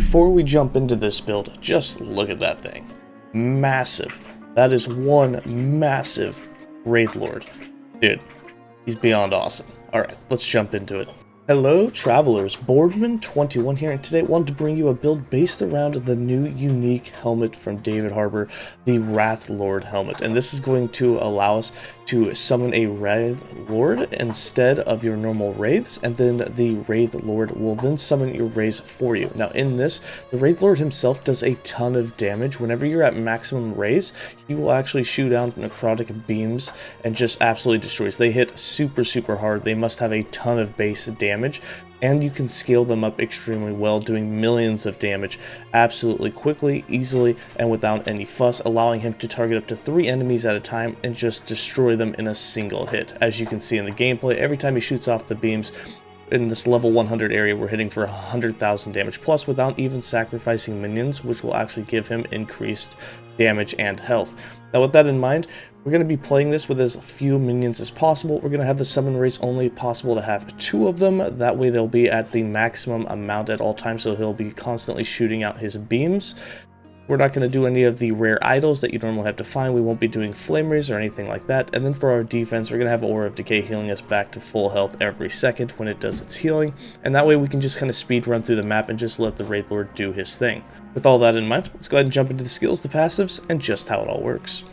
Before we jump into this build, just look at that thing. Massive. That is one massive Wraithlord. Dude, he's beyond awesome. Alright, let's jump into it. Hello travelers, Boardman21 here, and today I wanted to bring you a build based around the new unique helmet from David Harbour, the Wraithlord helmet. And this is going to allow us to summon a Wraithlord instead of your normal wraiths, and then the Wraithlord will then summon your wraiths for you. Now in this, the Wraithlord himself does a ton of damage. Whenever you're at maximum raise, he will actually shoot down necrotic beams and just absolutely destroys. They hit super hard. They must have a ton of base damage, and you can scale them up extremely well, doing millions of damage absolutely quickly, easily, and without any fuss, allowing him to target up to 3 enemies at a time and just destroy them in a single hit. As you can see in the gameplay, every time he shoots off the beams in this level 100 area, we're hitting for 100,000 damage plus without even sacrificing minions, which will actually give him increased damage and health. Now with that in mind, we're going to be playing this with as few minions as possible. We're going to have the summon rates only possible to have 2 of them. That way they'll be at the maximum amount at all times, so he'll be constantly shooting out his beams. We're not going to do any of the rare idols that you normally have to find. We won't be doing flame rays or anything like that. And then for our defense, we're going to have Aura of Decay healing us back to full health every second when it does its healing. And that way we can just kind of speed run through the map and just let the Wraithlord do his thing. With all that in mind, let's go ahead and jump into the skills, the passives, and just how it all works.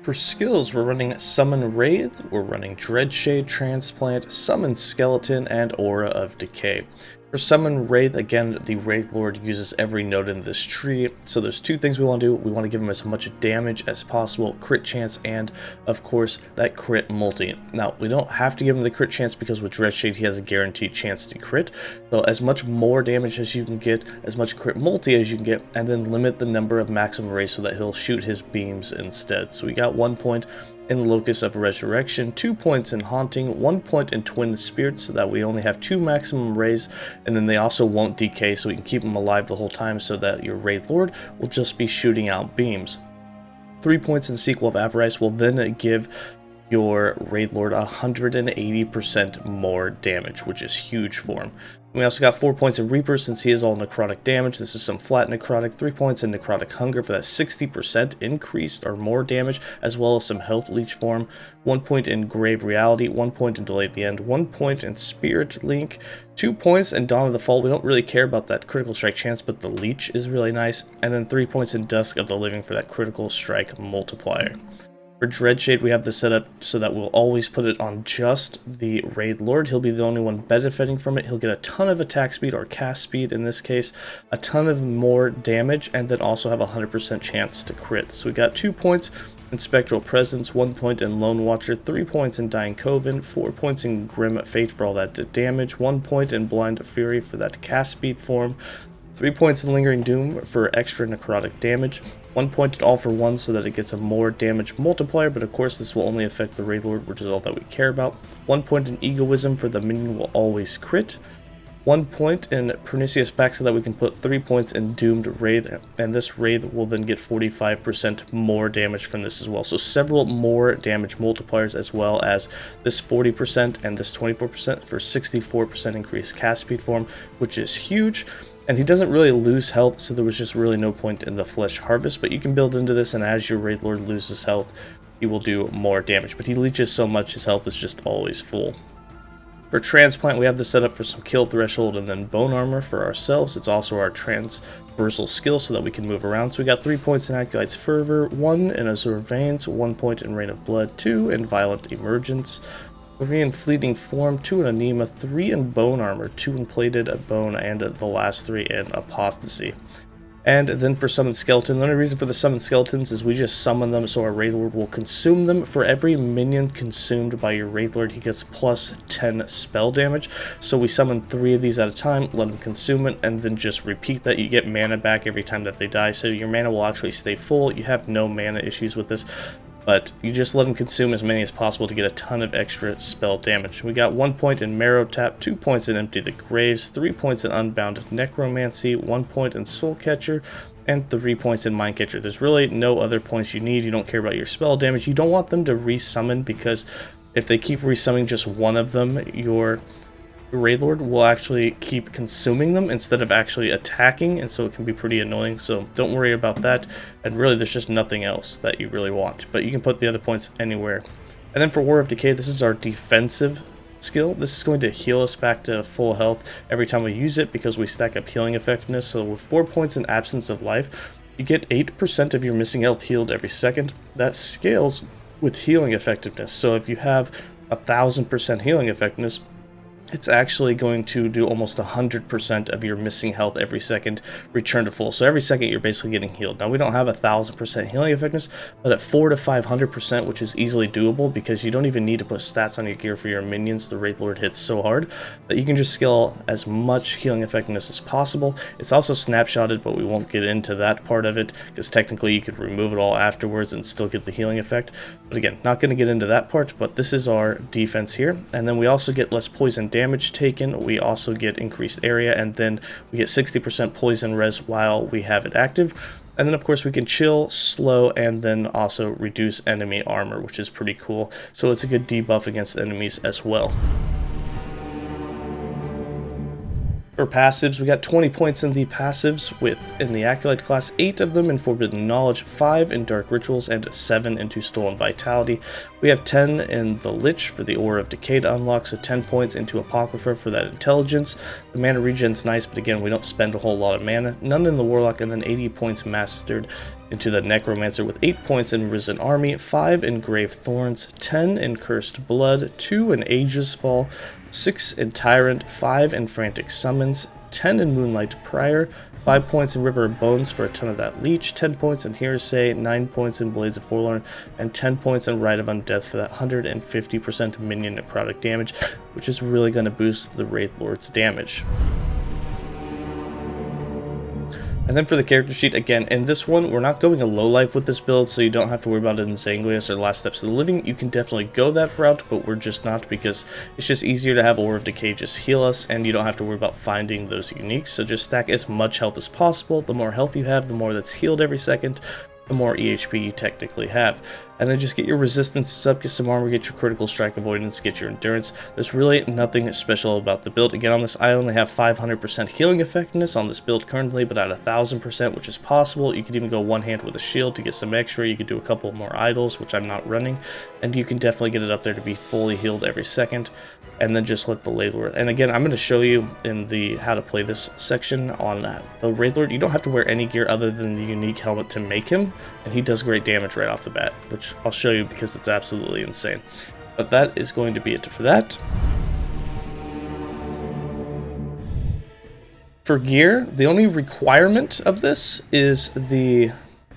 For skills, we're running Summon Wraith, we're running Dreadshade, Transplant, Summon Skeleton, and Aura of Decay. For Summon Wraith, again, the Wraithlord uses every node in this tree, so there's 2 things we want to do. We want to give him as much damage as possible, crit chance, and of course that crit multi. Now, we don't have to give him the crit chance because with Dreadshade he has a guaranteed chance to crit, so as much more damage as you can get, as much crit multi as you can get, and then limit the number of maximum rays so that he'll shoot his beams instead. So we got 1 point in Locus of Resurrection, 2 points in Haunting, 1 point in Twin Spirits so that we only have 2 maximum rays, and then they also won't decay so we can keep them alive the whole time so that your Wraithlord will just be shooting out beams. 3 points in Sequel of Avarice will then give your Wraithlord 180% more damage, which is huge for him. We also got 4 points in Reaper since he is all necrotic damage. This is some flat necrotic, 3 points in Necrotic Hunger for that 60% increased or more damage, as well as some health leech form, 1 point in Grave Reality, 1 point in Delay at the End, 1 point in Spirit Link, 2 points in Dawn of the Fall. We don't really care about that critical strike chance, but the leech is really nice, and then 3 points in Dusk of the Living for that critical strike multiplier. For Dreadshade, we have this set up so that we'll always put it on just the Wraithlord. He'll be the only one benefiting from it. He'll get a ton of attack speed, or cast speed in this case, a ton of more damage, and then also have a 100% chance to crit. So we got 2 points in Spectral Presence, 1 point in Lone Watcher, 3 points in Dying Coven, 4 points in Grim Fate for all that damage, 1 point in Blind Fury for that cast speed form, 3 points in Lingering Doom for extra necrotic damage, 1 point in All for One so that it gets a more damage multiplier, but of course this will only affect the Wraithlord, which is all that we care about. 1 point in Egoism for the minion will always crit. 1 point in Pernicious Pact so that we can put 3 points in Doomed Wraith, and this Wraith will then get 45% more damage from this as well. So several more damage multipliers, as well as this 40% and this 24% for 64% increased cast speed form, which is huge. And he doesn't really lose health, so there was just really no point in the Flesh Harvest, but you can build into this, and as your Wraithlord loses health, he will do more damage. But he leeches so much, his health is just always full. For Transplant, we have this set up for some kill threshold and then bone armor for ourselves. It's also our transversal skill so that we can move around. So we got 3 points in Acolyte's Fervor, 1 in Azure Veins, 1 point in Rain of Blood, 2 in Violent Emergence, 3 in Fleeting Form, 2 in Anema, 3 in Bone Armor, 2 in Plated Bone, and the last 3 in Apostasy. And then for Summon Skeleton, the only reason for the Summon Skeletons is we just summon them so our Wraithlord will consume them. For every minion consumed by your Wraithlord, he gets plus 10 spell damage. So we summon 3 of these at a time, let them consume it, and then just repeat that. You get mana back every time that they die, so your mana will actually stay full. You have no mana issues with this, but you just let them consume as many as possible to get a ton of extra spell damage. We got 1 point in Marrow Tap, 2 points in Empty the Graves, 3 points in Unbound Necromancy, 1 point in Soul Catcher, and 3 points in Mind Catcher. There's really no other points you need. You don't care about your spell damage. You don't want them to resummon, because if they keep resummoning just one of them, your the Wraithlord will actually keep consuming them instead of actually attacking, and so it can be pretty annoying, so don't worry about that. And really there's just nothing else that you really want, but you can put the other points anywhere. And then for War of Decay, this is our defensive skill. This is going to heal us back to full health every time we use it because we stack up healing effectiveness. So with 4 points in Absence of Life, you get 8% of your missing health healed every second. That scales with healing effectiveness. So if you have 1000% healing effectiveness, it's actually going to do almost 100% of your missing health every second return to full. So every second you're basically getting healed. Now we don't have 1000% healing effectiveness, but at 400 to 500%, which is easily doable because you don't even need to put stats on your gear for your minions. The Wraithlord hits so hard that you can just scale as much healing effectiveness as possible. It's also snapshotted, but we won't get into that part of it because technically you could remove it all afterwards and still get the healing effect. But again, not going to get into that part, but this is our defense here. And then we also get less poison damage taken, we also get increased area, and then we get 60% poison res while we have it active. And then of course we can chill, slow, and then also reduce enemy armor, which is pretty cool. So it's a good debuff against enemies as well. For passives, we got 20 points in the passives, in the Acolyte class, 8 of them in Forbidden Knowledge, 5 in Dark Rituals, and 7 into Stolen Vitality. We have 10 in the Lich for the Aura of Decay to unlock, so 10 points into Apocrypha for that intelligence. The mana regen's nice, but again, we don't spend a whole lot of mana. None in the Warlock, and then 80 points mastered into the Necromancer with 8 points in Risen Army, 5 in Grave Thorns, 10 in Cursed Blood, 2 in Aegis Fall, 6 in Tyrant, 5 in Frantic Summons, 10 in Moonlight Prior, 5 points in River of Bones for a ton of that Leech, 10 points in Hearsay, 9 points in Blades of Forlorn, and 10 points in Rite of Undeath for that 150% minion necrotic damage, which is really going to boost the Wraithlord's damage. And then for the character sheet, again, in this one, we're not going a low life with this build, so you don't have to worry about it in 𝐿𝐴𝐽𝐽 or Last Steps of the Living. You can definitely go that route, but we're just not, because it's just easier to have Aura of Decay just heal us, and you don't have to worry about finding those uniques. So just stack as much health as possible. The more health you have, the more that's healed every second, the more EHP you technically have. And then just get your resistance up, get some armor, get your critical strike avoidance, get your endurance. There's really nothing special about the build. Again, on this, I only have 500% healing effectiveness on this build currently, but at 1000%, which is possible. You could even go one hand with a shield to get some extra. You could do a couple more idols, which I'm not running, and you can definitely get it up there to be fully healed every second. And then just let the Wraithlord. And again, I'm going to show you in the how to play this section on the Wraithlord. You don't have to wear any gear other than the unique helmet to make him, and he does great damage right off the bat, which I'll show you because it's absolutely insane. But that is going to be it for that. For gear, the only requirement of this is the,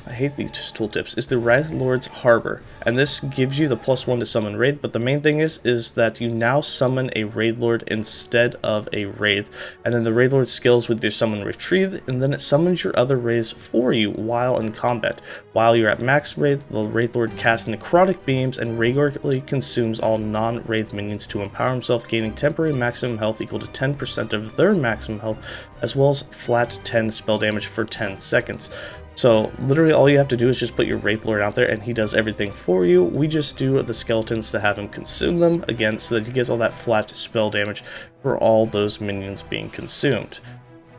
I hate these tooltips, is the Wraithlord's Harbor. And this gives you the +1 to summon Wraith, but the main thing is that you now summon a Wraithlord instead of a Wraith. And then the Wraithlord scales with your summon retrieve, and then it summons your other Wraiths for you while in combat. While you're at max Wraith, the Wraithlord casts necrotic beams and regularly consumes all non-Wraith minions to empower himself, gaining temporary maximum health equal to 10% of their maximum health, as well as flat 10 spell damage for 10 seconds. So literally all you have to do is just put your Wraithlord out there and he does everything for you. We just do the skeletons to have him consume them, again, so that he gets all that flat spell damage for all those minions being consumed.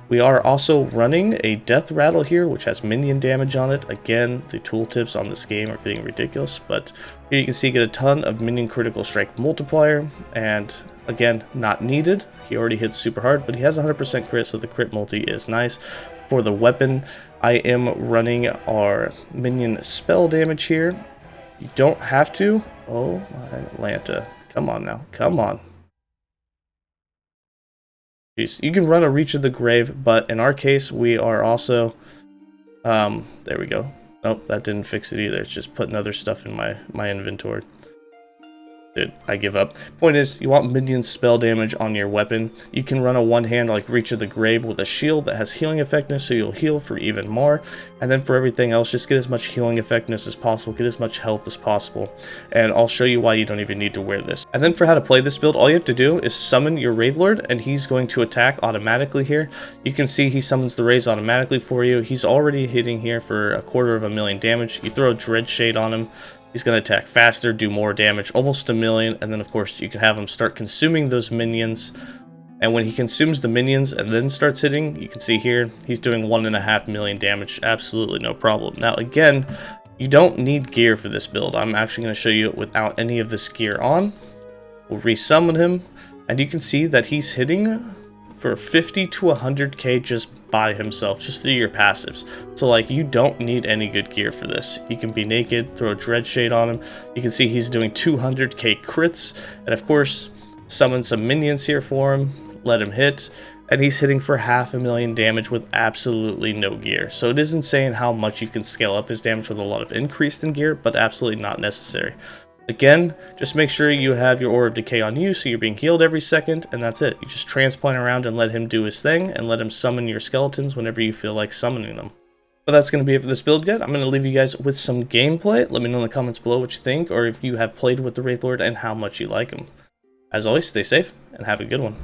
We are also running a Death Rattle here, which has minion damage on it. Again, the tooltips on this game are getting ridiculous, but here you can see you get a ton of minion critical strike multiplier, and again, not needed. He already hits super hard, but he has 100% crit, so the crit multi is nice. For the weapon, I am running our minion spell damage here. You don't have to. Oh my Atlanta. Come on now. Come on. Jeez. You can run a Reach of the Grave, but in our case, we are also... there we go. Nope, that didn't fix it either. It's just putting other stuff in my inventory. Dude, I give up. Point is, you want minion spell damage on your weapon. You can run a one-hand like Reach of the Grave with a shield that has healing effectiveness, so you'll heal for even more. And then for everything else, just get as much healing effectiveness as possible, get as much health as possible. And I'll show you why you don't even need to wear this. And then for how to play this build, all you have to do is summon your Wraithlord, and he's going to attack automatically here. You can see he summons the Wraiths automatically for you. He's already hitting here for 250,000 damage. You throw a Dread Shade on him. He's going to attack faster, do more damage, almost 1 million, and then of course you can have him start consuming those minions And when he consumes the minions and then starts hitting, you can see here, he's doing 1.5 million damage, absolutely no problem. Now again, you don't need gear for this build. I'm actually going to show you it without any of this gear on. We'll resummon him, and you can see that he's hitting for 50 to 100k just by himself, just through your passives. So like, you don't need any good gear for this. You can be naked, throw a Dread Shade on him. You can see he's doing 200k crits, and of course, summon some minions here for him, let him hit, and he's hitting for 500,000 damage with absolutely no gear. So it is insane how much you can scale up his damage with a lot of increase in gear, but absolutely not necessary. Again, just make sure you have your Aura of Decay on you so you're being healed every second, and that's it. You just transplant around and let him do his thing, and let him summon your skeletons whenever you feel like summoning them. But that's going to be it for this build guide. I'm going to leave you guys with some gameplay. Let me know in the comments below what you think, or if you have played with the Wraithlord and how much you like him. As always, stay safe, and have a good one.